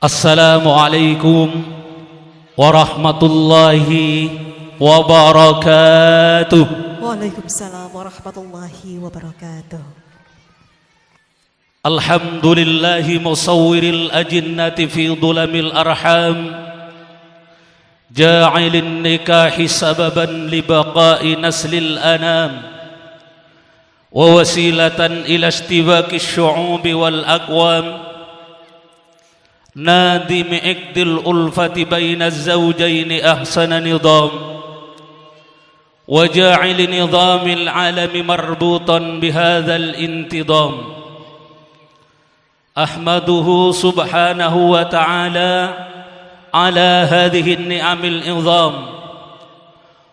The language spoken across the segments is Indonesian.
Assalamualaikum warahmatullahi wabarakatuh. Waalaikumsalam warahmatullahi wabarakatuh. Alhamdulillahi musawwiril ajinnati fi dhulamil arham, ja'ilin nikahi sababan libaqa'i naslil anam, wa wasilatan ila istibaqi syu'ubi wal aqwam, نادي مئقد الألفة بين الزوجين أحسن نظام، وجاعل نظام العالم مربوطا بهذا الانتظام. أحمده سبحانه وتعالى على هذه النعم العظام،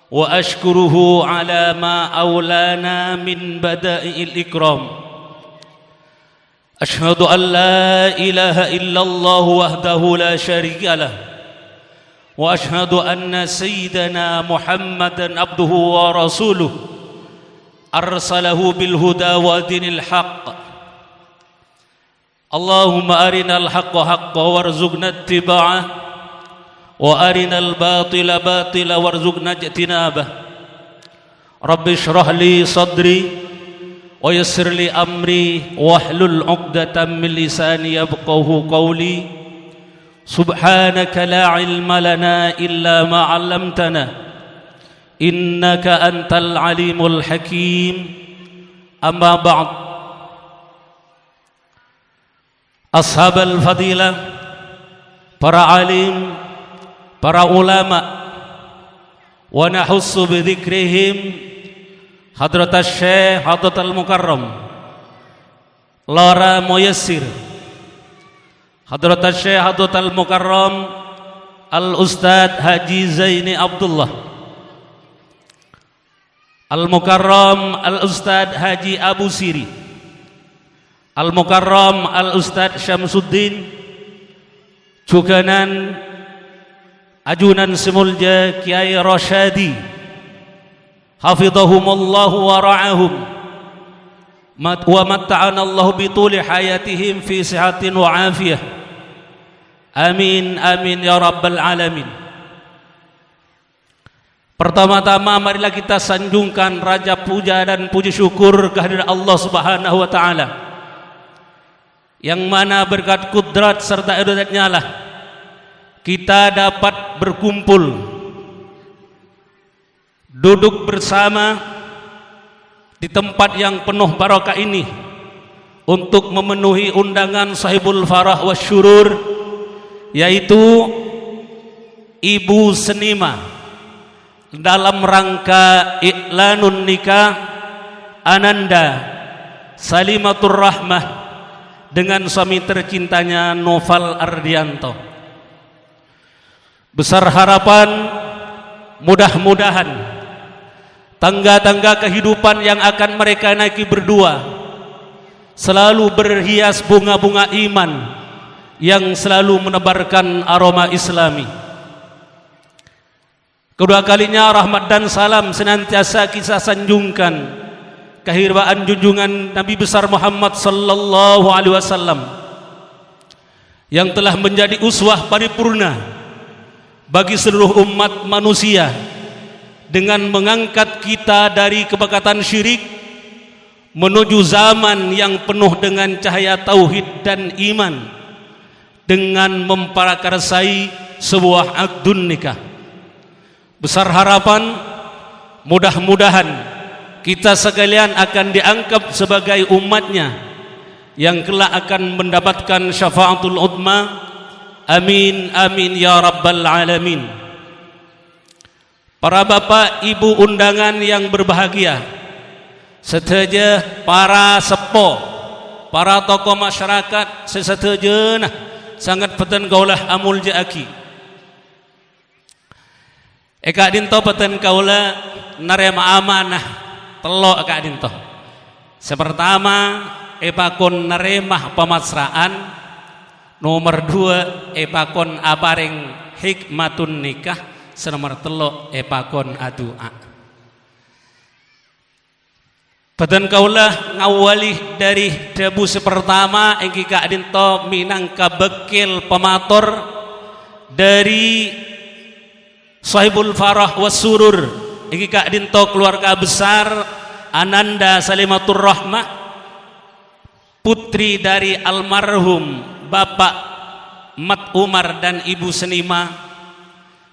وأشكره على ما أولانا من بدائع الإكرام. أشهد أن لا إله إلا الله وحده لا شريك له، وأشهد أن سيدنا محمدا عبده ورسوله أرسله بالهدى ودين الحق. اللهم أرنا الحق حقا وارزقنا اتباعه، وأرنا الباطل باطلا وارزقنا اجتنابه. رب اشرح لي صدري ويسر لي أمري واحلل عقدة من لساني يفقهوا قولي. سبحانك لا علم لنا إلا ما علمتنا إنك أنت العليم الحكيم. أما بعد، أصحاب الفضيلة, para alim, para ulama, wa nahussu bidzikrihim Hadratas Syekh Hadratal Mukarram Lara Muyassir, Hadratas Syekh Hadratal Mukarram Al-Ustadz Haji Zaini Abdullah, Al-Mukarram Al-Ustadz Haji Abu Siri, Al-Mukarram Al-Ustadz Syamsuddin, Juganan Ajunan Simulja Kiai Rosyadi, hafidhahumullahu wa ra'ahum, wa matta'anallahu bituli hayatihim fi sihatin wa afiyah. Amin amin ya rabbal alamin. Pertama-tama marilah kita sanjungkan raja puja dan puji syukur kehadirat Allah Subhanahu wa taala, yang mana berkat kudrat serta iradatnya lah kita dapat berkumpul, duduk bersama di tempat yang penuh barakah ini untuk memenuhi undangan sahibul farah wasyurur, yaitu Ibu Senima, dalam rangka iklanun nikah Ananda Salimatur Rahmah dengan suami tercintanya Noval Ardianto. Besar harapan mudah-mudahan tangga-tangga kehidupan yang akan mereka naiki berdua selalu berhias bunga-bunga iman yang selalu menebarkan aroma islami. Kedua kalinya rahmat dan salam senantiasa kita sanjungkan kehiraan junjungan Nabi besar Muhammad sallallahu alaihi wasallam yang telah menjadi uswah paripurna bagi seluruh umat manusia, dengan mengangkat kita dari kebakatan syirik menuju zaman yang penuh dengan cahaya tauhid dan iman, dengan memprakarsai sebuah akdun nikah. Besar harapan mudah-mudahan kita sekalian akan dianggap sebagai umatnya yang kelak akan mendapatkan syafaatul udma. Amin amin ya rabbal alamin. Para bapak ibu undangan yang berbahagia, serta para sepuh, para tokoh masyarakat seserta sangat peten kaulah amul jaaki. Eka dinto peten kaulah narema amanah telok eka dinto. Sepertama epakon naremah pemasraan. Nomor 2 epakon apareng hikmatun nikah. Senomor 3 epakon adua. Peten kaulah ngawali dari debu sepertama engki Kak Dinto minangka bekil pemator dari Sahibul Farah was Surur engki Kak Dinto keluarga besar Ananda Salimatur Rahmah, putri dari almarhum Bapak Mat Umar dan Ibu Senima.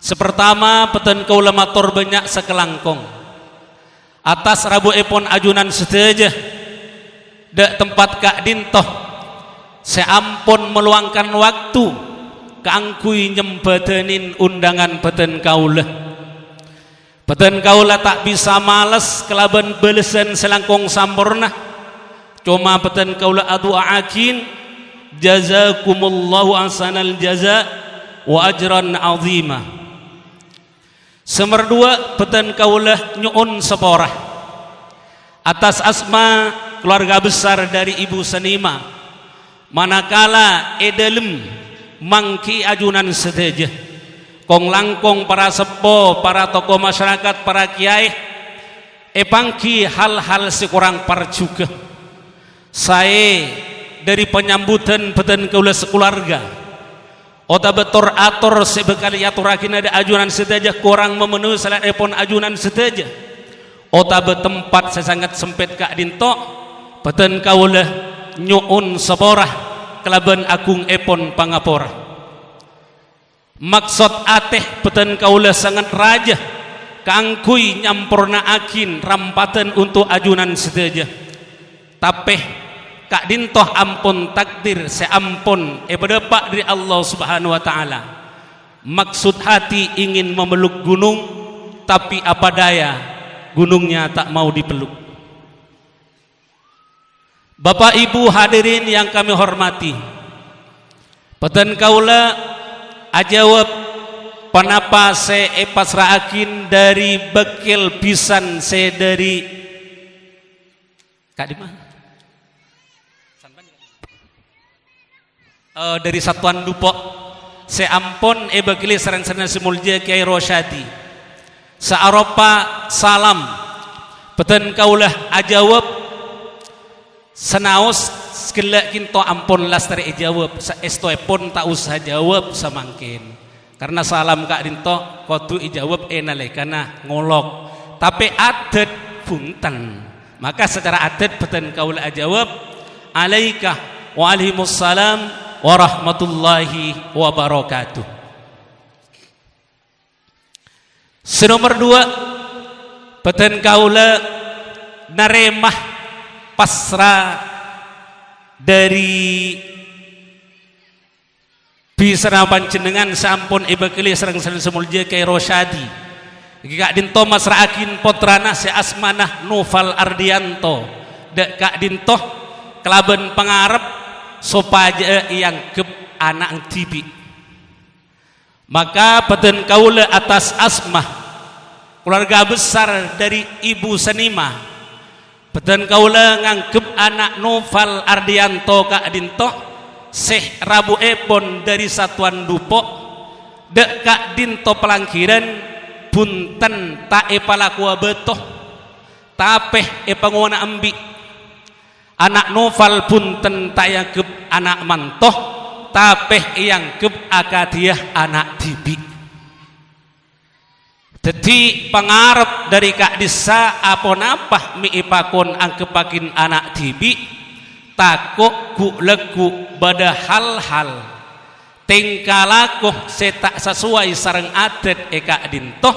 Sepertama peten kaulah matur banyak sekelangkong atas rabu epon ajunan seteja dek tempat Kak Dinto seampun meluangkan waktu keangkui nyembadenin undangan peten kaula tak bisa males kelaban belesan selangkong sampurna, cuma peten kaula adu'akin jazakumullahu ahsanal jaza wa ajran azima. Semerdua peten kaulah nyuun seporah atas asma keluarga besar dari Ibu Senima, manakala edelem mangki ajunan seteja kong langkong para sepo, para tokoh masyarakat, para kiai epangki hal-hal sekurang par juga saya dari penyambutan peten kaulah sekeluarga ota betor ator sebekali aturakin ada ajunan seteja kurang memenuhi salat epon ajunan seteja ota betempat sesangat sempit Kak Dinto peten kaulah nyuun seporah kelaban agung epon pangapora. Maksud ateh peten kaulah sangat raja kangkui nyampurna akin rampatan untuk ajunan seteja, tapi Kak Dinto ampun takdir seampun berdepak dari Allah Subhanahu wa taala. Maksud hati ingin memeluk gunung, tapi apa daya gunungnya tak mau dipeluk. Bapak Ibu hadirin yang kami hormati, peten kaula ajawab panapa se pasraakin dari bekil pisan se dari Kak Dimah dari Satuan Dupo seampun bekili serang-serang simulja Kiai Rosyadi saaropa salam peten kaulah ajawab senaos sekela kinto ampun lastari ijawab saestoe pun tak usah jawab samangkin karena salam Kak Dinto kotu ijawab nalekana ngolok tapi adat punten, maka secara adat peten kaulah ajawab alaika wa alaihimussalam warahmatullahi wabarakatuh. Senomor dua peten kaula naremah pasrah dari bisana panjenengan sampun ibakili serang-serang semulja Kiai Rosyadi Kak Dinto masraakin potrana se asmanah Noval Ardianto dek Kak Dinto kelaban pangarep supaya yang ke anak tibi, maka peten kaula atas asmah keluarga besar dari Ibu Senima peten kaula ngangkep anak Noval Ardianto Kak Dinto seh rabu epon dari Satuan Dupo dek Kak Dinto pelangkiran punten tak epalakua betoh tapeh epanguana ambi anak Noval punten tayakep anak mantoh tapeh yang kep akadiah anak tibi. Jadi pangarep dari Kak Disa apon apa mi ipakon angkepakin anak tibi takok ku leku bada hal-hal tingkalakoh setak sesuai sareng adat Kak Dinto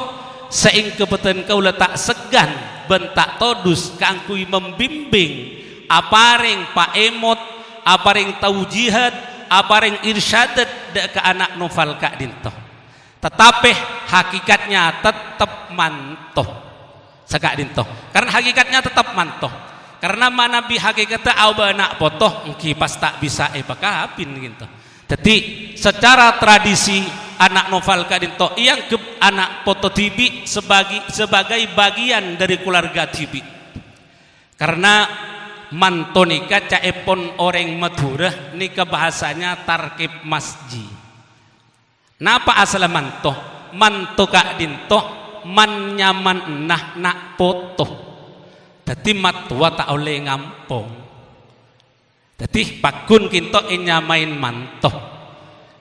seing kebeten kau letak segan bentak todus kangkui membimbing aparing Pak Emot, aparing taujihat, aparing irsyadat ke anak Noval Kak Dinto. Tetapi hakikatnya tetap mantoh Kak Dinto. Karena hakikatnya tetap mantoh. Karena mana bi hakikatnya awa anak potoh engki pas tak bisa pakapin gitu. Jadi secara tradisi anak Noval Kak Dinto yang ke anak poto tibi sebagai bagian dari keluarga tibi. Karena mantonika caepon orang Madura nika bahasanya tarkib masjid. Napa asal mantoh? Manto Kak Dinto man nyaman nak foto. Dadi matua tak oleh ngampung. Dadi pakun kinto inya main mantoh.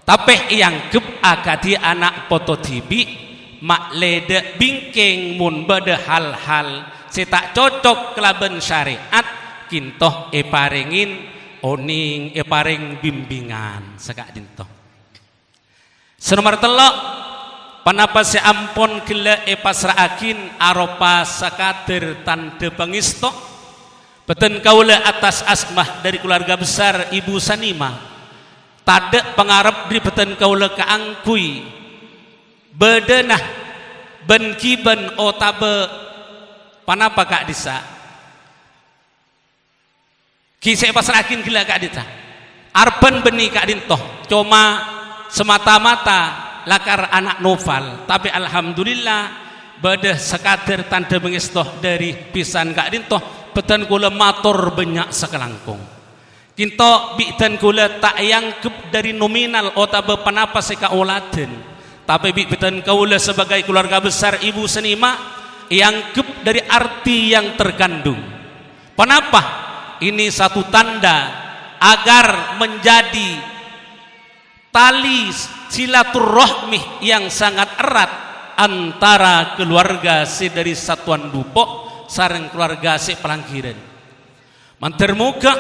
Tapi yang gep agadi anak foto tibi mak lede bingking mun bade hal-hal si tak cocok kelaben syariat kintoh paringin oning paring bimbingan sekak dintoh. Senomor telok panapa si ampun gila pasraakin aropa sakader tanda pangisto beten kaula atas asmah dari keluarga besar Ibu Sanima tada pengarap di beten kaula kaangkui bedenah ben kiben otabe panapa kak disa kisah pasraakin gila kak dita arpen beni kak dintoh cuma semata-mata lakar anak novel, tapi alhamdulillah bade sekader tanda mengistoh dari pisan kak dintoh betan kula matur banyak sekelangkung kinto bitan kula tak yangkep dari nominal otabe panapa seka oladen tapi bitan kula sebagai keluarga besar Ibu Sanima yangkep dari arti yang terkandung. Panapa ini satu tanda agar menjadi tali silaturahmi yang sangat erat antara keluarga si dari satuan Dupo sareng keluarga si Pelangkiran. Mantermuka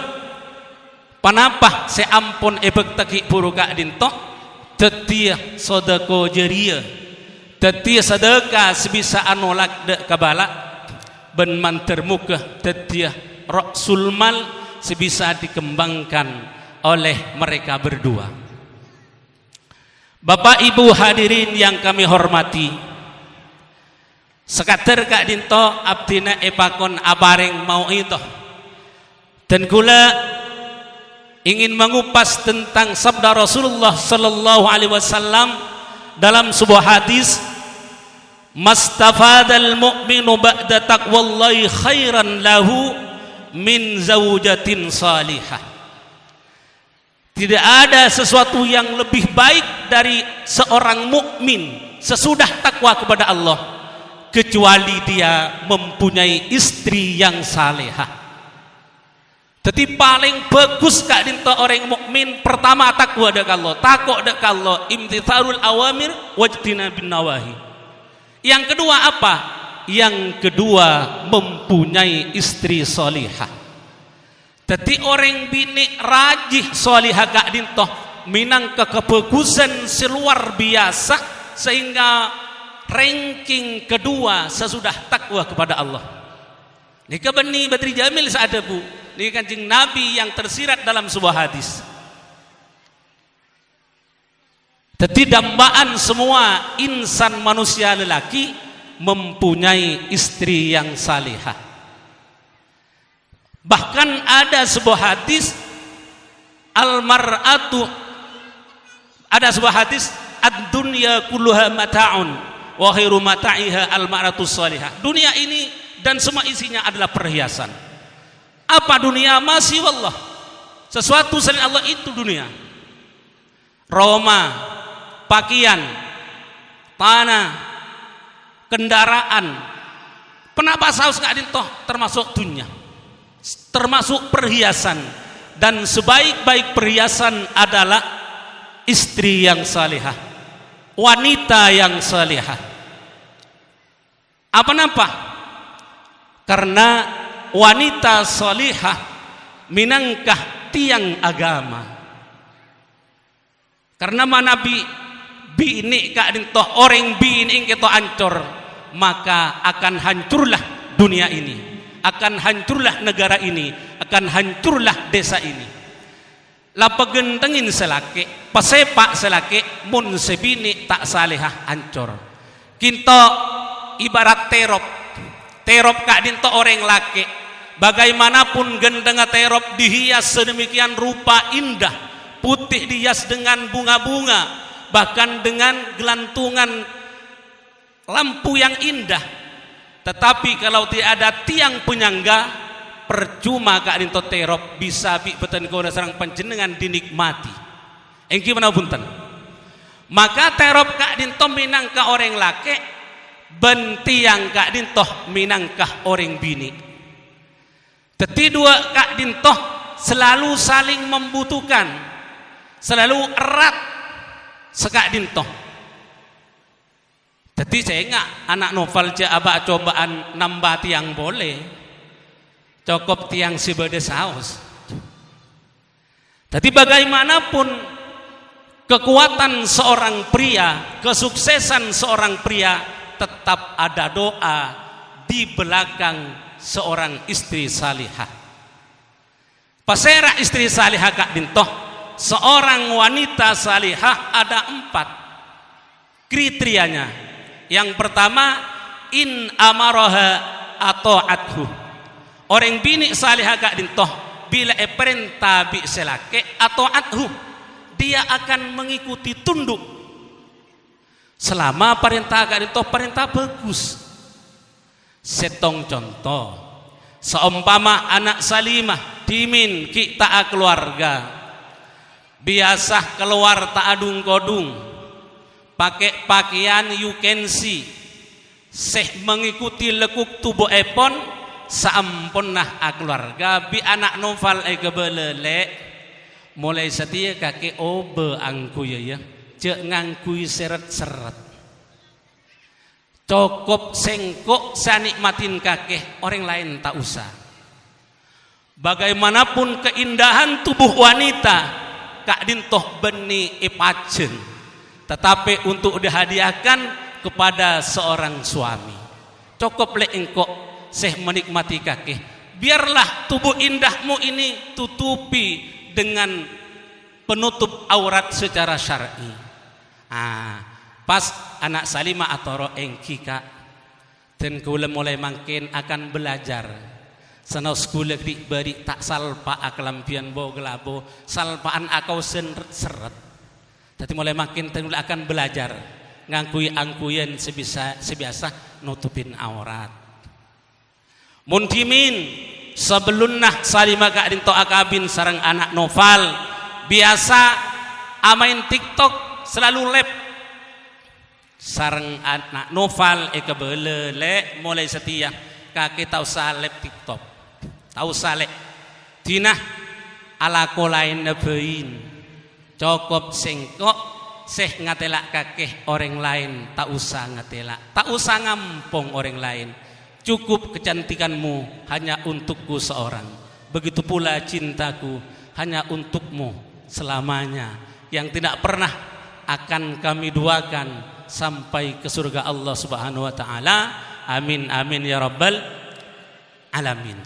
panapa si ampun ebek taki puru kak dinto tetia sodako jeria tetia sedekah sebisa anolak de kabala ben mantermuka tetia raksul mal sebisa dikembangkan oleh mereka berdua. Bapak Ibu hadirin yang kami hormati, sekater kak dinto abdina epakon abareng mau itu dan kula ingin mengupas tentang sabda Rasulullah sallallahu alaihi wasallam dalam sebuah hadis, mastafadal mu'minu ba'da taqwallahi khairan lahu min zawjatin salihah. Tidak ada sesuatu yang lebih baik dari seorang mukmin sesudah takwa kepada Allah kecuali dia mempunyai istri yang salehah. Jadi paling bagus kak dinto orang mukmin pertama takwa dak Allah, takok dak Allah, imtitharul awamir wajtina bin nawahi. Yang kedua apa? Yang kedua mempunyai istri salihah. Jadi orang bini rajih solihah kak dintoh minang kebagusan seluar biasa sehingga ranking kedua sesudah takwa kepada Allah. Ini kebeni Badri Jamil seada bu. Ini kancing Nabi yang tersirat dalam sebuah hadis. Jadi dambaan semua insan manusia lelaki mempunyai istri yang salihah. Bahkan ada sebuah hadis al-mar'atu, ada sebuah hadis ad-dunya kulluha mata'un wa khairu mata'iha al-mar'atu salihah. Dunia ini dan semua isinya adalah perhiasan. Apa dunia? Masih wallah sesuatu selain Allah itu dunia. Roma, pakaian, tanah, kendaraan. Kenapa saus gak dintoh termasuk dunia? Termasuk perhiasan, dan sebaik-baik perhiasan adalah istri yang salihah, wanita yang salihah. Apa napa? Karena wanita salihah minangkah tiang agama. Karena mana bini kak dintoh orang bini kita ancur, maka akan hancurlah dunia ini. Akan hancurlah negara ini, akan hancurlah desa ini. Lapagentengin selake, pasepak selake, mun sebini tak salehah hancur. Kinto ibarat terop kak dinto orang laki. Bagaimanapun gendeng terop dihias sedemikian rupa indah, putih dihias dengan bunga-bunga, bahkan dengan gelantungan lampu yang indah. Tetapi kalau tidak ada tiang penyangga, percuma kak dinto terop bisa beten kau sarang panjenengan dinikmati. Engki mana punten. Maka terop kak dinto minangka orang laki, ben tiang kak dinto minangkah orang bini. Dadi dua Kak Dintoh selalu saling membutuhkan, selalu erat sekak Dintoh. Jadi saya ingat anak novel abak cobaan nambah tiang boleh, cukup tiang sebeda saus. Jadi bagaimanapun kekuatan seorang pria, kesuksesan seorang pria, tetap ada doa di belakang seorang istri salihah. Pasera istri salihah Kak Dintoh, seorang wanita salihah ada 4 kriterianya. Yang pertama, in amaraha ata'athu. Orang bini salihah Kak Dintoh, bila perintah bi selake ata'athu, dia akan mengikuti tunduk. Selama perintah Kak Dintoh perintah bagus. Setong contoh, seumpama anak Salimah dimin kita keluarga, biasa keluar tak adung kodung, pakai pakaian you can see, mengikuti lekuk tubuh epon, saampun nah keluarga bi anak novel kebelele, mulai setia kakek obe angku ya, cek ngangkui seret-seret. Cukup sengkok saya nikmatin kakek, orang lain tak usah. Bagaimanapun keindahan tubuh wanita, Kak Dintoh beni ipacen, tetapi untuk dihadiahkan kepada seorang suami. Cukup le engkok seh menikmati kakek. Biarlah tubuh indahmu ini tutupi dengan penutup aurat secara syar'i. Pas anak Salimah atau engki Kak, dan kula mulai makin akan belajar. Senau sekolah dik beri tak salpa akelampian bo gelabo, salpaan akau seret. Jadi mulai makin tenul akan belajar ngangkui angkuyan sebiasa nutupin aurat. Muntimin sebelum nah Salimah Kak Dintoh akabin sarang anak novel biasa amain TikTok selalu lep. Sarang anak novel kebelele mulai setia kakek tahu salep TikTok, tahu salep dinah ala kolain nebein, cukup sengkok seh ngatelak kakek orang lain, tak usah ngatelak, tak usah ngampong orang lain, cukup kecantikanmu hanya untukku seorang, begitu pula cintaku hanya untukmu selamanya, yang tidak pernah akan kami duakan sampai ke surga Allah Subhanahu wa taala. Amin amin ya rabbal alamin.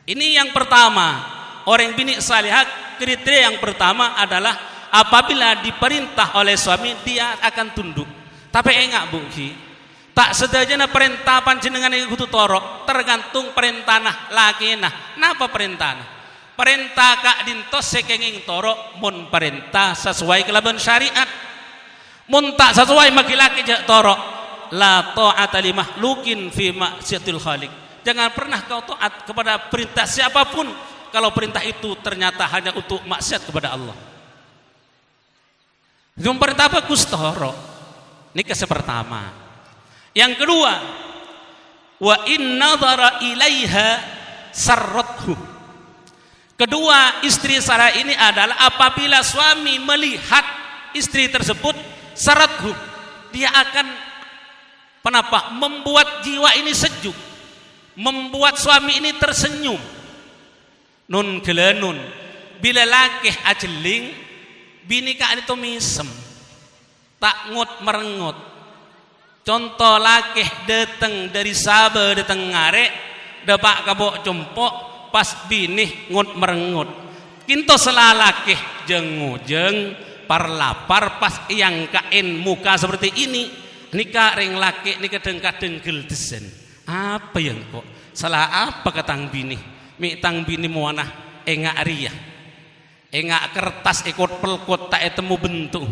Ini yang pertama, orang bini salihah kriteria yang pertama adalah apabila diperintah oleh suami dia akan tunduk. Tapi enggak bukti, tak sedajana perintah panjenengan iku kudu torok, tergantung perintah nah laki nah. Napa perintah nah? Perintah Kak Dintoh sekenging torok mun perintah sesuai kelaban syariat. Mun tak sesuai laki-laki jak torok, la ta'ata li makhlukin fi ma'siyatil khaliq. Jangan pernah kau taat kepada perintah siapapun kalau perintah itu ternyata hanya untuk maksiat kepada Allah. Itu perintah bagus torok. Ini yang pertama. Yang kedua, wa in nadhara ilaiha sarrathu. Kedua, istri Sarah ini adalah apabila suami melihat istri tersebut sarathu, dia akan membuat jiwa ini sejuk, membuat suami ini tersenyum. Nun gelenun bila lakeh ajeling bini Kak itu misem tak ngut merengut. Contoh lakeh dateng dari Sabah dateng ngarek dapak kabok compok pas bini ngut merengut. Kinto selalakeh jengujeng parlapar pas yang kain muka seperti ini nikah ring laki nikah kadeng desen. Apa yang kok salah apa katang bini mitang bini muanah engak ria engak kertas ikut pelkot tak etemu bentuk.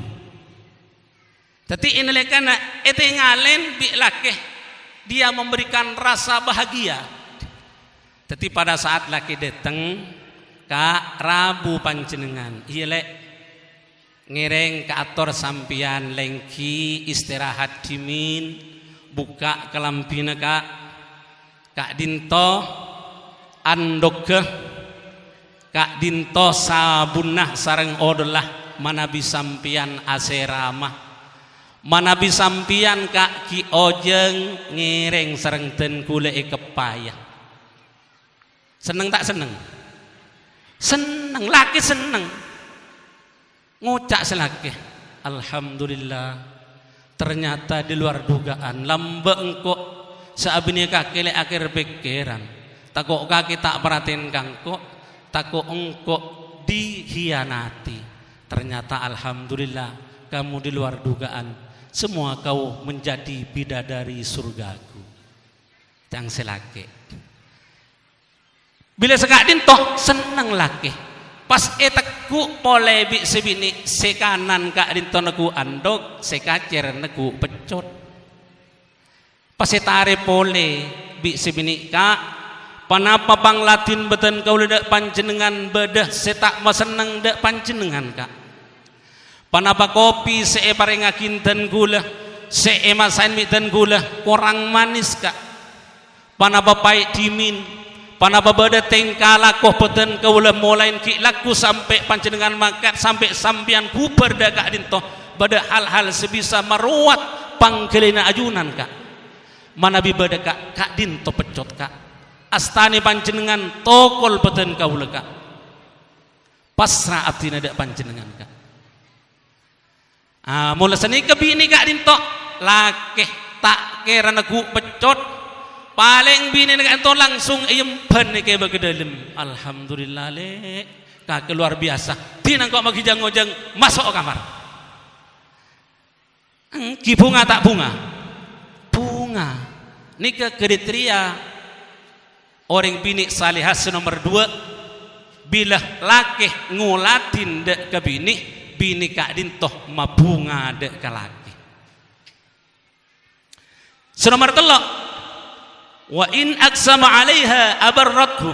Tapi ini karena itu ngalen bi laki dia memberikan rasa bahagia. Tapi pada saat laki datang Kak Rabu panjenengan iya lek ngereng ke ator sampian lengki istirahat dimin buka kelampina Kak Dintoh andok ke Kak Dinto sabunah sareng odolah manabi sampian aserama manabi sampian Kak Ki Ojeng ngereng sareng ten kule kepaya. Seneng tak seneng? Seneng, laki seneng. Ngucak selaki, alhamdulillah. Ternyata di luar dugaan. Lamba engkau seabini kaki le akhir pikiran. Takut kaki tak perhatiin kangko, takut engkau dihianati. Ternyata alhamdulillah kamu di luar dugaan. Semua kau menjadi bidadari surgaku. Yang selaki. Bila sekak dintoh seneng laki. Pas eteku pole bi sebini sekanan Kak Dinto neku andok sekacer neku pecot. Pas etare pole bi sebini Kak panapa bang Latin beten kau ledak panjenengan bedah setak maseneng dak panjenengan Kak. Panapa kopi see parengakin ten gula see masain mi ten gula kurang manis Kak. Panapa pahit dimin panapa beda tengkala koh peten kaula mulai ki laku sampai panjenengan makat sampai sampian kuper da Kak Dinto beda hal-hal sebisa meruat pangkelina ajunan Kak. Mana bi beda Kak Dinto pecot Kak. Astani panjenengan tokol peten kaula Kak. Pasrah abdina da panjenengan Kak. Mula seni kebini Kak Dinto lakeh tak kira nagu pecot. Paling bini nak ento langsung ayempan ke bagi dalam. Alhamdulillah le, kak luar biasa. Tinang kau magi jang-jang masuk kamar. Ki bunga tak bunga? Bunga. Nika kriteria orang bini salihas nomor 2. Bila laki ngulatin dek ke bini Kak Dinto mabunga dek ke laki. Senomor 3. Wa in aksama 'alaiha abarrathu.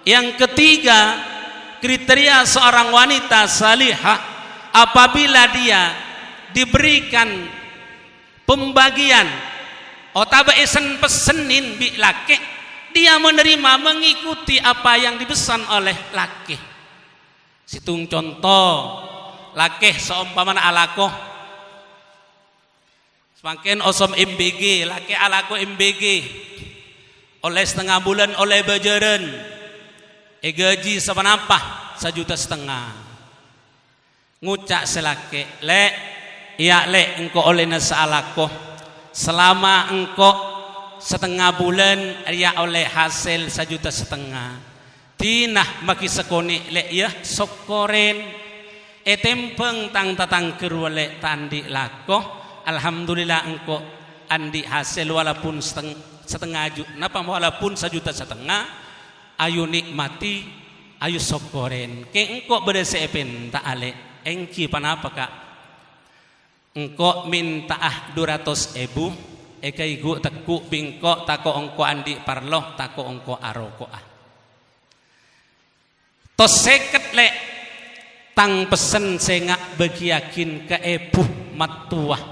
Yang ketiga, kriteria seorang wanita salihah apabila dia diberikan pembagian otaba esen pesenin bi laki, dia menerima mengikuti apa yang dipesan oleh laki. Situng contoh laki seumpamana alako semakin osom MBG laki alako MBG oleh setengah bulan oleh bajaran gaji sepanapah 1,5 juta ngucak selake le ya le engkau oleh nasa alako selama engkau setengah bulan ya oleh hasil 1,5 juta tinah maki sekoni le ya sokoren tempeng tang tatang kerwale tandi lako alhamdulillah engkau andi hasil walaupun setengah juta, napa walaupun 1,5 juta, ayu nikmati, ayu sokoren. Ke engkau bersepen tak ale, engki panapa Kak? Engkau minta 200.000, ekai gu teku bingko tako engkau andi parloh, tako engkau aroko tos seket le tang pesen sengak bagiakin ke ebuh matuah,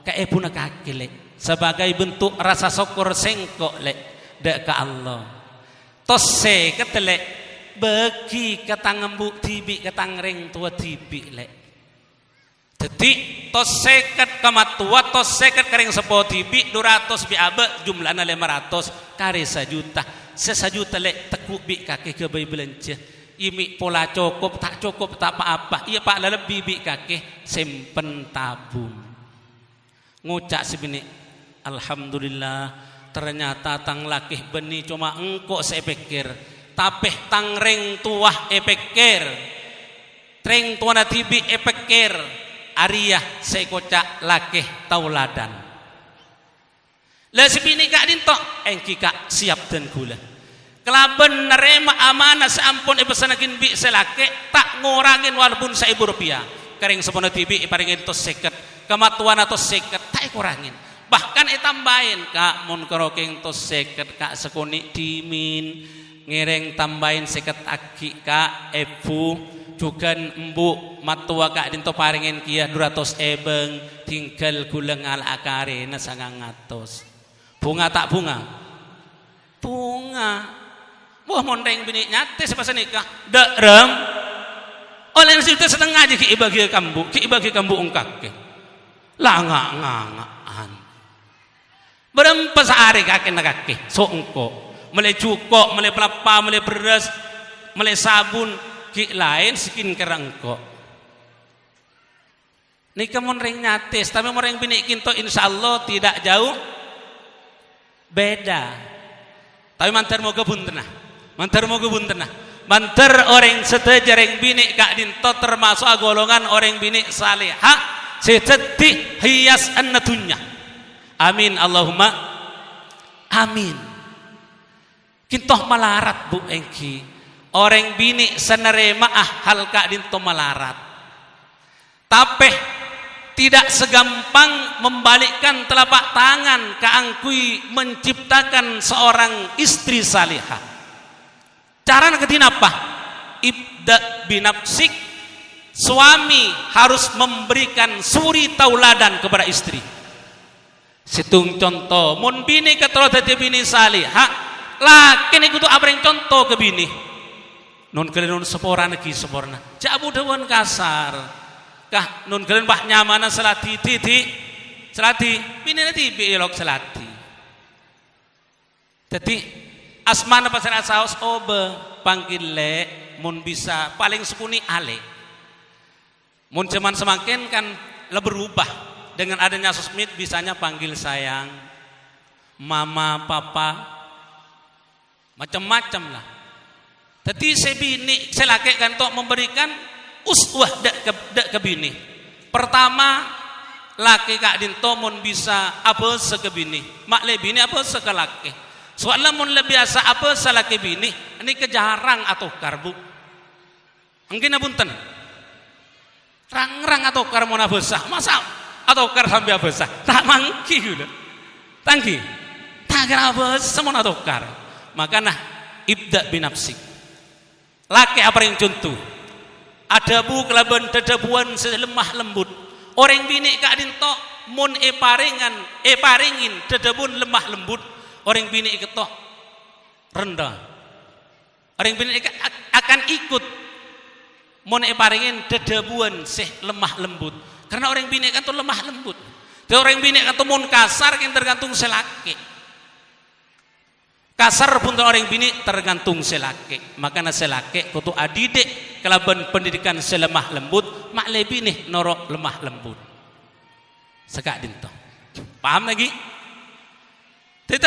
ke ebuh nak kakile. Sebagai bentuk rasa syukur sengkok le dek ke Allah. Tose ketele bagi ketang embuk tibi ketang ring tua tibi le. Jadi tose ket kamatua tose ket kering sepo tibi 200 bi abe jumlahna 500 kare 1 juta. 1 juta le teku bi kaki ke bayi belanja. Imi pola cukup tak apa-apa. Iya pak lebih bi kaki simpen tabung. Ngucak sebini alhamdulillah ternyata tang lakih beni cuma engkau saya pikir tapi tang ring tuah pikir ring tua natibi pikir ariyah saya kocak lakih tauladan lah sebini Kak Dinto engki Kak siap dan gula kelaben nerema amanah seampun pesanakin bi selake tak ngurangin walaupun 1.000 rupiah kering sepono tibi iparingin tos seket kematuan atau seket tak kurangin bahkan tambahin Kak mun keroking tos seket Kak sekoni dimin ngereng tambahin seket aki Kak ebu juga embu matua Kak Dinto paringin kia 200 ebeng tinggal guleng ala akare na 900 bunga tak bunga Wah mondeng bini nyate sepasa nikah. Dak rem. Oleh situ setengah aja ki ibagi kambu ungkak ke. Lah ngak-ngakan. Berempat sehari kakek nakake. So engko. Mulai cukup, mulai pelapa, mulai beras, mulai sabun, ki lain skin kerangko. Nikah mondeng nyates, tapi mondeng bini kinto insyaallah tidak jauh beda. Tapi mantar mau kebun tenah. Mantar orang setejareng bini kak dinto termasuk golongan orang bini salihah seteti hias annatunya. Amin Allahumma amin. Kintoh malarat bu engki. Orang bini senerema hal kak dinto malarat. Tapi tidak segampang membalikkan telapak tangan keangkui menciptakan seorang istri salihah. Cara ngetin apa? Ibda binafsik. Suami harus memberikan suri tauladan kepada istri. Situng contoh, mun bini ketero dadi bini salihah, laki niku tuh abreng contoh ke bini. Nun kalian nun seporana ki seporna. Jabu dewan kasar. Kah nun kalian bah nyamana selati bini nanti bielok selati. Jadi asmana pasar asaus obe panggil le mun bisa paling sekuni ale. Mun cuman semakin kan lebih berubah dengan adanya sosmed bisanya panggil sayang, mama, papa, macam-macam lah. Jadi sebini selaki kan untuk memberikan uswah dak ke bini. Pertama laki kak dinto mun bisa apa sekebini, mak le bini apa sekelaki. Soalnya mun lebih biasa apa salaki bini, ini kejarang atau karbu. Mungkin abunten. Rang atau kar mau nabesah, masa atau kar sambil besah, tak mangki udah. Tangki, tak kira besah mau atau kar. Makanya ibda binafsik. Laki apa yang contoh? Adabu kelaban dadabuan selemah lembut. Orang bini kak dinto mun paringin dadabun lemah lembut. Orang bini ketok rendah. Orang bini akan ikut mun paringin dadabuan seh lemah lembut. Karena orang bini kan tuh lemah lembut. Tapi orang bini kan tuh mun kasar kan tergantung selaki. Kasar pun orang bini tergantung selaki. Makanya selaki kutu adidek kelaban pendidikan selemah lembut, mak lebih nih norok lemah lembut. Sekak dinto. Paham lagi? Itu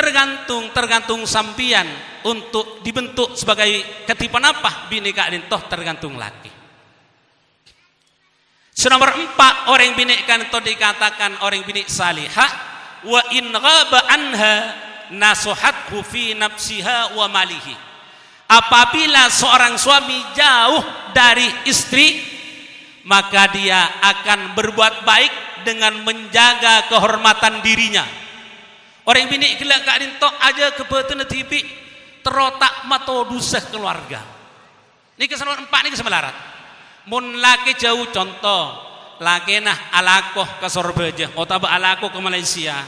tergantung sampian untuk dibentuk sebagai ketipan apa bini kak dinto tergantung laki. Nomor 4 orang bini kan itu dikatakan orang bini salihah wa in ghaba anha nasuhathu fi nafsiha wa malihi. Apabila seorang suami jauh dari istri, maka dia akan berbuat baik dengan menjaga kehormatan dirinya. Orang bini kelak kak dinto aja kebetulan TV terotak mato dusah keluarga. Ini keseluruhan 4 ini keselarat. Mun laki jauh contoh, laki nah alakoh ke Sorbeja, otaba alakoh ke Malaysia.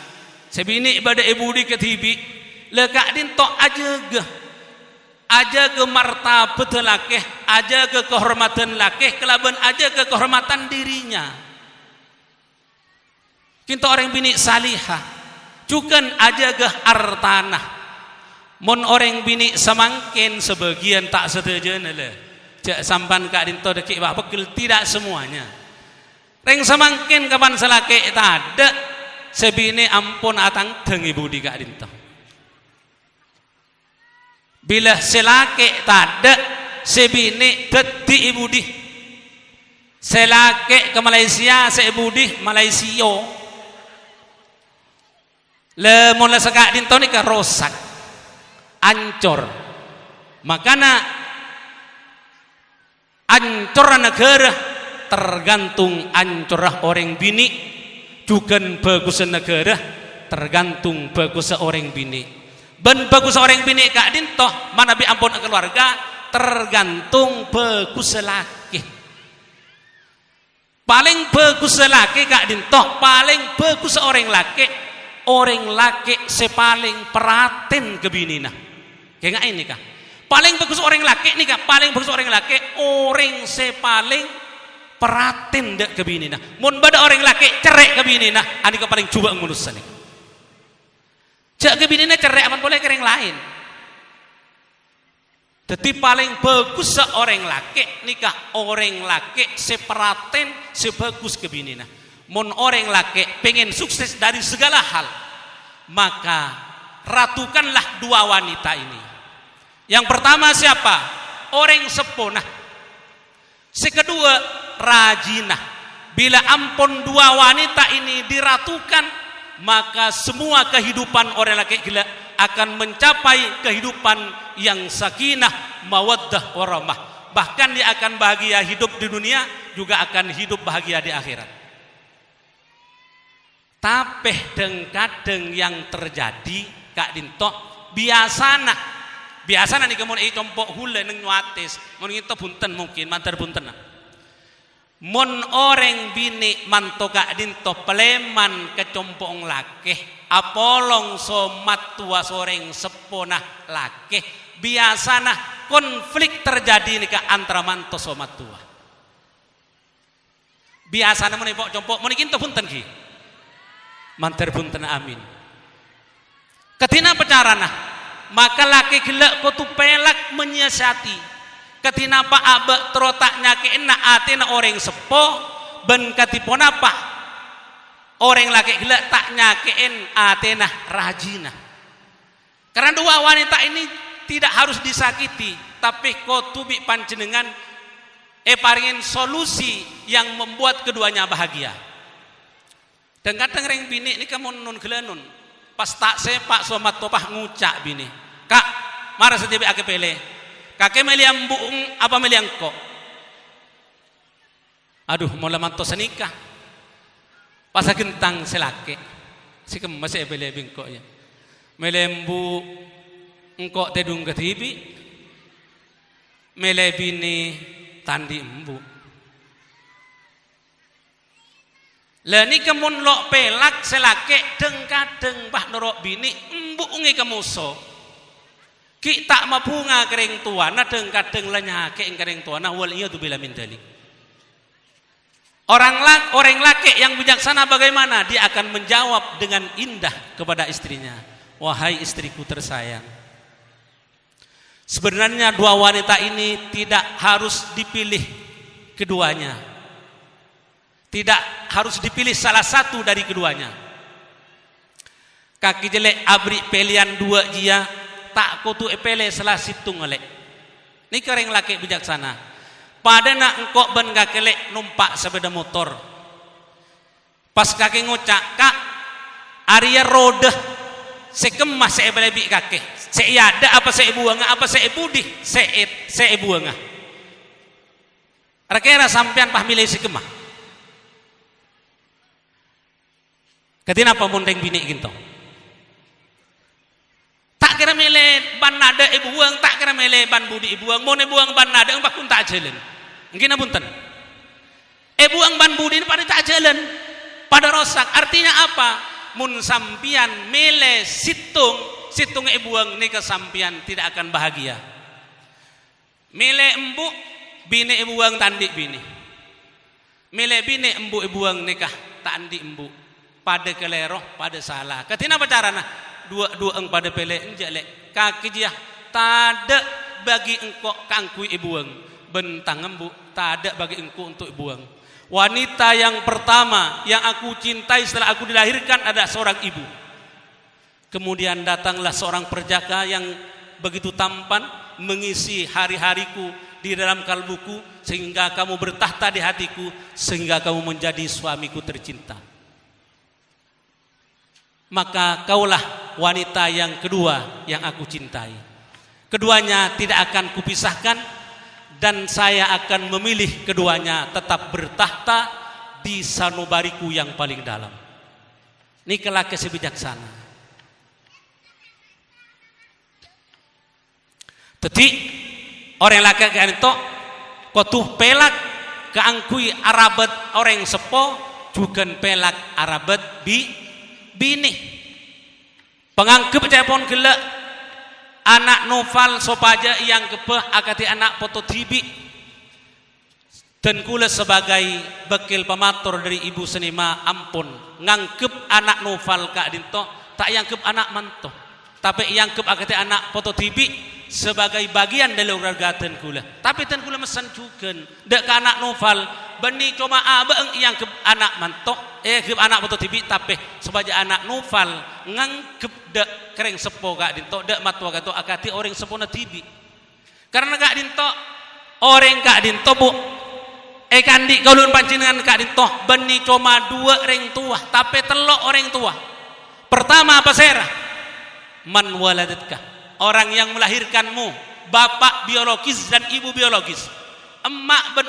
Sebini ibadah ibu di ke TV, lekak dinto aja ke martabat laki, aja ke kehormatan laki, kelaban aja ke kehormatan dirinya. Kinto orang bini salihah, cukan aja ke hartanah. Mun orang bini semangkin sebagian tak setuju nele. Cak sampan kak dinto deki bah bekil tidak semuanya. Reng semangkin kapan selake tak ada sebini ampun atang tengi budi kak dinto. Bila selake tak ada sebini deti ibudi. Selake ke Malaysia sebudi Malaysia. Le mula sekak dinto ni kan rosak, ancor. Makana ancur negara tergantung ancur orang bini, juga bagus negara tergantung bagus orang bini. Ben bagus orang bini kak dinto mana bi ampun keluarga tergantung bagus laki. Paling bagus laki kak dinto paling bagus orang laki sepaling peraten ke binina. Kayak ini kah? Paling bagus orang laki nih kak, paling bagus orang laki, orang paling peratin dek ke bini nah. Mun bada orang laki cerai ke bini nah, ani paling coba ngunus nih. Cak ke bini nah cerai aman boleh kering lain. Jadi paling bagus seorang laki nikah orang laki seperatin sebagus ke bini nah. Mun orang laki pengen sukses dari segala hal, maka ratukanlah dua wanita ini. Yang pertama siapa? Orang seponah. Sekedua rajinah. Bila ampun dua wanita ini diratukan, maka semua kehidupan orang laki gila akan mencapai kehidupan yang sakinah, mawaddah, warahmah. Bahkan dia akan bahagia hidup di dunia, juga akan hidup bahagia di akhirat. Tapi kadang yang terjadi Kak Dinto biasana nih kemun compok hule neng nyuatis mun itu punten mungkin mantar punten mun orang bini manto Kak Dinto peleman kecompong laki apolong somat tua soreng seponah laki biasana konflik terjadi nih Kak antara manto somat tua biasana mun ipok compok mun itu punten ki mantar punten amin ketina pacarana maka laki gelak kotu pelak menyiasati ketina pa abek terotak nyakein na atina orang sepo ben katipon apa orang laki gelak tak nyakein atina rajina karena dua wanita ini tidak harus disakiti tapi kotu bi panjenengan paringin solusi yang membuat keduanya bahagia dan kadang ring bini ini kamu nun gelanun pas tak sepak somat topah ngucak bini kak marah setiap ake pele kakek meliam buung apa meliang kok aduh mau lemanto senikah pas gentang selake si kemas pele bingkok ya melembu engkok tedung ketibi mele bini tandi embu lani kemun lok pelak selake deng kadeng bah norok bini embungi kemuso ki tak mabunga kering tuana deng kadeng lenyake kering tuana wal iya tu bila min dalik orang laki yang bijaksana bagaimana dia akan menjawab dengan indah kepada istrinya wahai istriku tersayang sebenarnya dua wanita ini tidak harus dipilih keduanya tidak harus dipilih salah satu dari keduanya. Kaki jelek abri pelian dua jia tak kutu pele salah situng oleh. Ini kering laki bijaksana. Pada nak engkok ben kakelek numpak sepeda motor. Pas kaki ngucak kak Arya roda sekemas saya belebik kaki. Saya ada apa saya buang apa saya budi saya buang. Rakira sampean pah milih sekemah. Ketina apa mundeng bini gitu tak kira milih ban nada ibu buang tak kira milih ban budi ibu buang mau buang ban nada mbak pun tak jalan mungkin abunten buang ban budi ini pada tak jalan pada rosak artinya apa mun sampian milih situng buang ini kesampian tidak akan bahagia milih embu bini ibu buang tandi bini milih bini embu ibu buang nikah tak andi embu pada keleroh pada salah ketina pacarana dua eng pada pele enjelek kaki dia tada bagi engkau kangkui ibuang bentang embu tada bagi engkau untuk ibuang wanita yang pertama yang aku cintai setelah aku dilahirkan ada seorang ibu kemudian datanglah seorang perjaka yang begitu tampan mengisi hari-hariku di dalam kalbuku sehingga kamu bertahta di hatiku sehingga kamu menjadi suamiku tercinta maka kaulah wanita yang kedua yang aku cintai. Keduanya tidak akan kupisahkan dan saya akan memilih keduanya tetap bertahta di sanubariku yang paling dalam. Ini kelak sebijaksana. Teti orang laki itu kotuh pelak keangkui arabet orang sepo juga pelak arabet bini pengangkep cepon gelak anak Nufal sopaja yang kebeh akati anak foto tibi dan kula sebagai bekil pematur dari ibu senima ampun ngangkep anak Nufal Kak Dinto tak yangkep anak manto tapi yangkep akati anak foto tibi sebagai bagian dari keluarga ten kula tapi ten kula mesan juga dek ke anak Nufal bani cuma abang yang ke anak manto ke anak foto tibi tapi sebagai anak Nufal ngangkep dek kereng sepo Kak Dinto dek matwa Kak Dinto akati orang sepo na tibi karena Kak Dinto orang Kak Dinto bu kandi kaulun pancingan Kak Dinto bani cuma 2 orang tua tapi telok orang tua pertama apa serah man waladatka orang yang melahirkanmu bapak biologis dan ibu biologis emak ben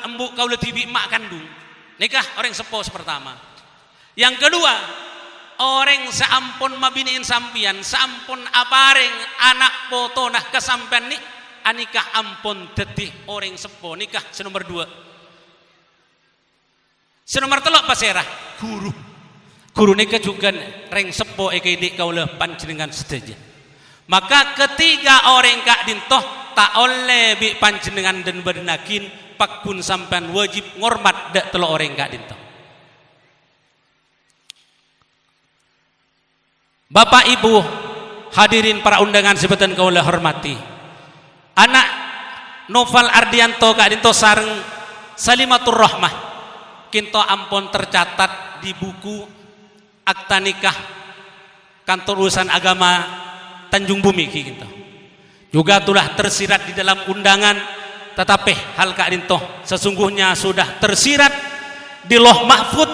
embuk kaula tibi emak kandung nikah orang sepos pertama yang kedua orang seampun mabiniin sampian seampun apareng anak poto nah kesampean nih anikah ampun tetih orang sepo nikah senomor 2 senomor 3 paserah guru nikah juga reng sepo dik kaula panjenengan sedaja maka ketiga orang Kak Dinto tak oleh bi panjenengan dan bernakin pakun sampean wajib ngormat dak telo orang Kak Dinto Bapak Ibu hadirin para undangan sebetan kaula hormati anak Nufal Ardianto Kak Dinto sareng Salimatur Rahmah kinto ampun tercatat di buku akta nikah kantor urusan agama Tanjung Bumi gitu. Juga telah tersirat di dalam undangan tetapi hal Kak Dinto sesungguhnya sudah tersirat di Lauh Mahfud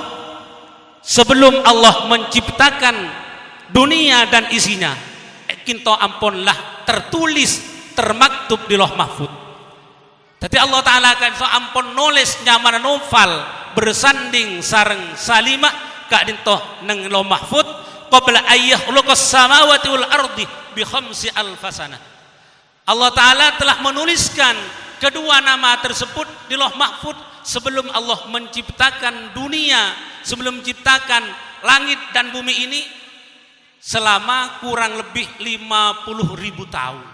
sebelum Allah menciptakan dunia dan isinya kinto ampunlah tertulis termaktub di Lauh Mahfud. Jadi Allah Ta'ala kan so ampun nulis nyaman Nufal bersanding sareng Salimah Kak Dinto neng Lauh Mahfud qabla ayyahluqas samawati wal ardi bi khamsi alfasana. Allah Ta'ala telah menuliskan kedua nama tersebut di Lauh Mahfud sebelum Allah menciptakan dunia, sebelum menciptakan langit dan bumi ini selama kurang lebih 50.000 tahun.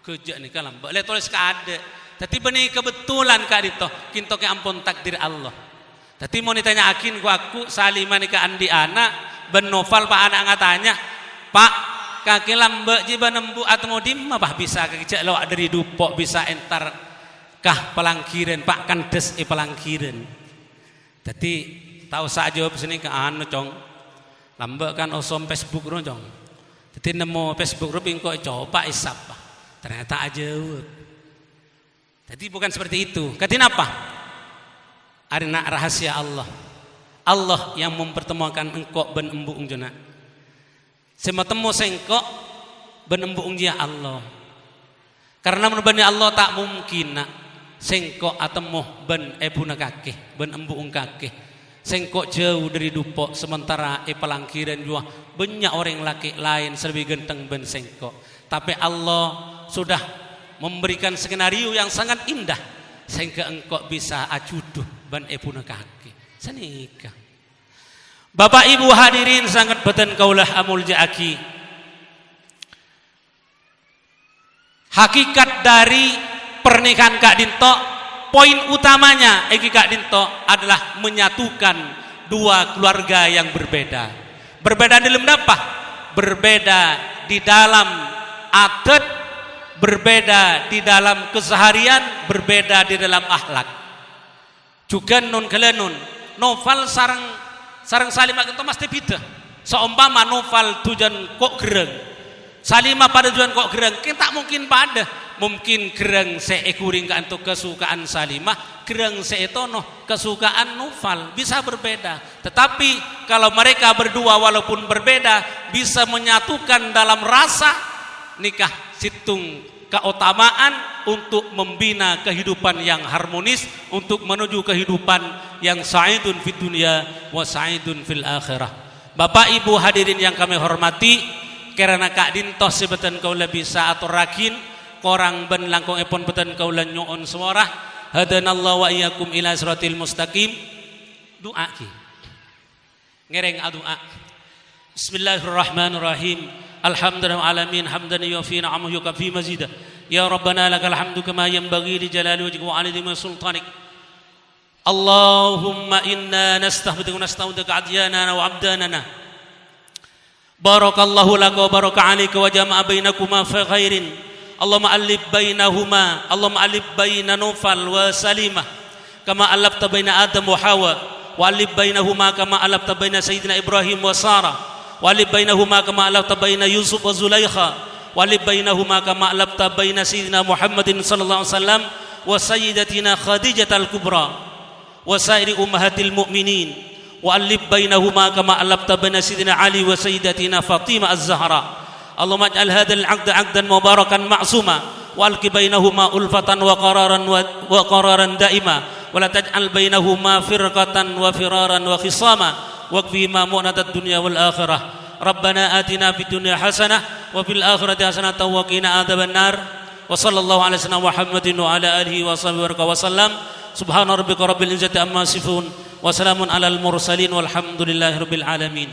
Kerja nih kalam, boleh tulis ada. Tapi benih kebetulan Kak Dinto, kinto ke ampun takdir Allah. Tapi mau ditanya akin aku Salimah nikah andi anak ben Nufal pak anak ngatanya pak kaki lambe jiba nembu atau ngodim apa bisa kecek lo dari dupok bisa entar kah pelangkiran pak kandes pelangkiran. Jadi tahu saja jawab sini ke anu cong lambe kan osom Facebook ro cong. Jadi nemu Facebook ro pingko coba isap pak. Ternyata aja. Jadi bukan seperti itu. Katin apa? Arina rahasia Allah. Allah yang mempertemukan engkau ben embu ungjuna. Sema temu sengkok ben embu ungjia Allah. Karena menurut Allah tak mungkin nak sengkok atemu ben ebuna kakeh, ben embu ung kakeh. Sengkok jauh dari dupok sementara pelangkiran juga banyak orang laki lain lebih genteng ben sengkok. Tapi Allah sudah memberikan skenario yang sangat indah sehingga engkau bisa acuduh ban ebuna kaki senikah. Bapak Ibu hadirin sangat beten kaulah amul jaaki. Hakikat dari pernikahan Kak Dinto poin utamanya Kak Dinto adalah menyatukan dua keluarga yang berbeda. Berbeda dalam apa? Berbeda di dalam adat, berbeda di dalam keseharian, berbeda di dalam akhlak. Juga nun kelenun Nufal sarang Salimah itu mesti beda. Seumpama Nufal tujuan kok gereng, Salimah pada tujuan kok gereng, kita mungkin pada mungkin gereng seekuring ka untuk kesukaan Salimah, gereng seetono kesukaan Nufal bisa berbeda. Tetapi kalau mereka berdua walaupun berbeda bisa menyatukan dalam rasa nikah situng keutamaan untuk membina kehidupan yang harmonis, untuk menuju kehidupan yang sa'idun fid dunya wa sa'idun fil akhirah. Bapak Ibu hadirin yang kami hormati, karena Kak Dinto sebetan kaula bisa atur rakin korang ben langkung epon beten kaula nyuun suara hadanallahu wa iyyakum ila siratil mustaqim. Doa ki ngereng doa. Bismillahirrahmanirrahim. Alhamdulillah alamin hamdan yufi ni'amahu yukafi mazidah. Ya Rabbana lakal hamdu kama yanbaghi li jalali wajhika wa 'azimi sultanik. Allahumma inna nastahfiduka wa nasta'udzuka adyanana wa abdanana. Barakallahu laka wa baraka 'alaika wa jama'a bainakuma fi khairin. Allahumma alif bainahuma, Allahumma alif baina Nufal wa Salimah kama alafta baina Adam wa Hawa, wa alif bainahuma kama alafta baina Sayyidina Ibrahim wa Sarah, wa alif bainahuma kama alafta baina Yusuf wa Zulaikha, wa alif bainahuma kama alafta baina Sayyidina Muhammadin sallallahu alaihi wasallam wa sayyidatina Khadijah al-Kubra wa sairi ummahatil mu'minin, wa alif bainahuma kama alafta baina Sayyidina Ali wa sayyidatina Fatimah az-Zahra. Allahumma ij'al hadzal 'aqda 'aqdan mubarakan ma'suma wa alqi bainahuma ulfatan wa qararan daima wa la taj'al bainahuma firqatan wa firaran wa khisama waqfi ma mu'natad dunya wal akhirah. Rabbana atina fid dunya hasanah wa fil akhirati hasanah wa qina adzaban nar. Wa sallallahu ala sayyidina Muhammadin wa ala alihi wa sahbihi wa sallam. Subhana rabbika rabbil izzati amma yasifun wa salamun alal mursalin walhamdulillahi rabbil alamin.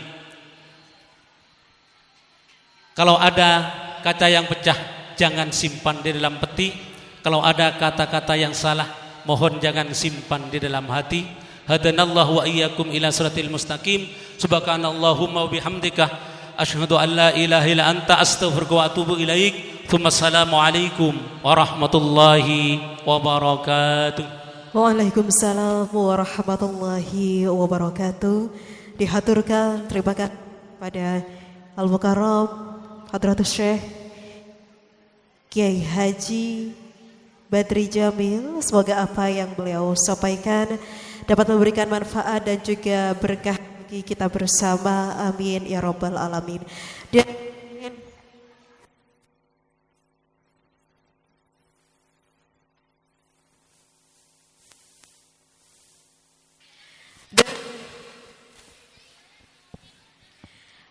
Kalau ada kata yang pecah, jangan simpan di dalam peti. Kalau ada kata-kata yang salah, mohon jangan simpan di dalam hati. Hadanallahu wa iyyakum ila siratil mustaqim. Subhanallahumma wa bihamdika asyhadu an la ilaha illa anta astaghfiruka wa atubu ilaik. Assalamu alaikum warahmatullahi wabarakatuh. Waalaikumsalam warahmatullahi wabarakatuh. Dihaturkan terima kasih pada Al-Mukarram Hadratus Syekh Kiai Haji Badri Jamil. Semoga apa yang beliau sampaikan dapat memberikan manfaat dan juga berkah bagi kita bersama. Amin ya rabbal alamin.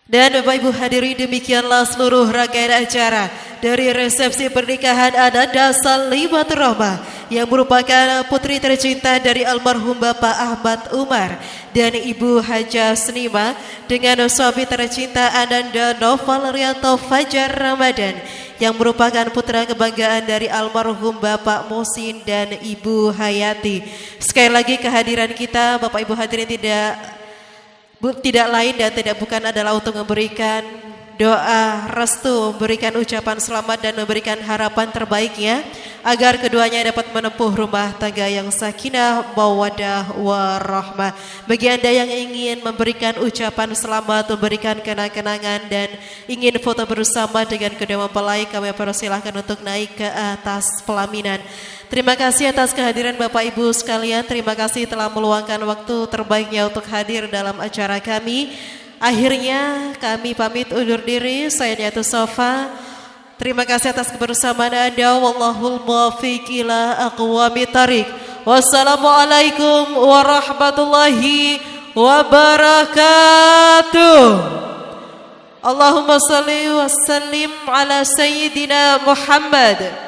Dan Bapak Ibu hadirin, demikianlah seluruh rangkaian acara dari resepsi pernikahan Ananda Salimatur Rahmah yang merupakan putri tercinta dari almarhum Bapak Ahmad Umar dan Ibu Haja Snima dengan suami tercinta Ananda Noval Rianto Fajar Ramadan yang merupakan putra kebanggaan dari almarhum Bapak Musin dan Ibu Hayati. Sekali lagi kehadiran kita Bapak Ibu hadirin tidak lain dan tidak bukan adalah untuk memberikan doa restu, memberikan ucapan selamat dan memberikan harapan terbaiknya agar keduanya dapat menempuh rumah tangga yang sakinah, mawaddah, warahmah. Bagi Anda yang ingin memberikan ucapan selamat, memberikan kenang-kenangan dan ingin foto bersama dengan kedua mempelai, kami persilahkan untuk naik ke atas pelaminan. Terima kasih atas kehadiran Bapak Ibu sekalian. Terima kasih telah meluangkan waktu terbaiknya untuk hadir dalam acara kami. Akhirnya kami pamit undur diri. Saya Niatul Sofa. Terima kasih atas kebersamaan Anda. Wallahul muwaffiq ila aqwamit thariq. Wassalamualaikum warahmatullahi wabarakatuh. Allahumma salli wa sallim ala sayyidina Muhammad